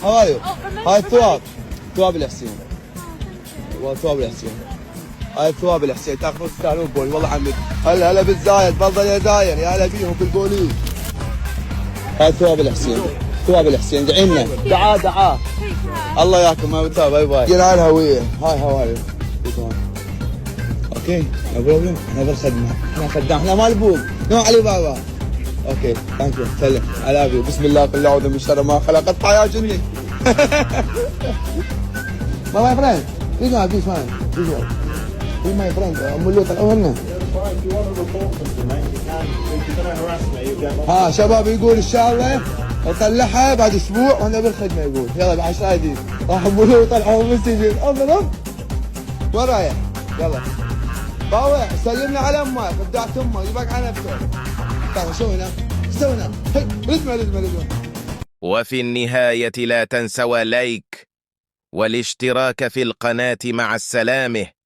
How are you? هاي الثواب. ثواب الحسين. والله ثواب الحسين. هاي ثواب الحسين تاخذون تستاهلون بولي والله عمي. هلا بالزايد بفضل يا زاير يا هلا بيهم بالبوليس. هاي ثواب الحسين. ثواب الحسين دعينا. دعاء. الله ياكم ما بتاب باي باي. جينا الهوية. هاي هاو ار يو. اوكي نو بروبلم. احنا بالخدمة. احنا خدام احنا مال بوق. نو علي بابا. اوكي ثانك يو سلم I love you بسم الله قل اعوذ من شر ما خلق اطلع يا جني. ما ماي فريند بيج ما بيج فاين بيج بيج ماي فريند ام اللوط الاولنا. ها شباب يقول ان شاء الله اطلعها بعد اسبوع وانا بالخدمه يقول يلا ب 10 دقيقة راح ام اللوط طلعوا من السجن. اضرب وين رايح؟ يلا باوع سلمنا على امك ابدعت امك يبقى على نفسك. شو هنا؟ شو هنا؟ رزمة. وفي النهاية لا تنسوا لايك والاشتراك في القناة. مع السلامة.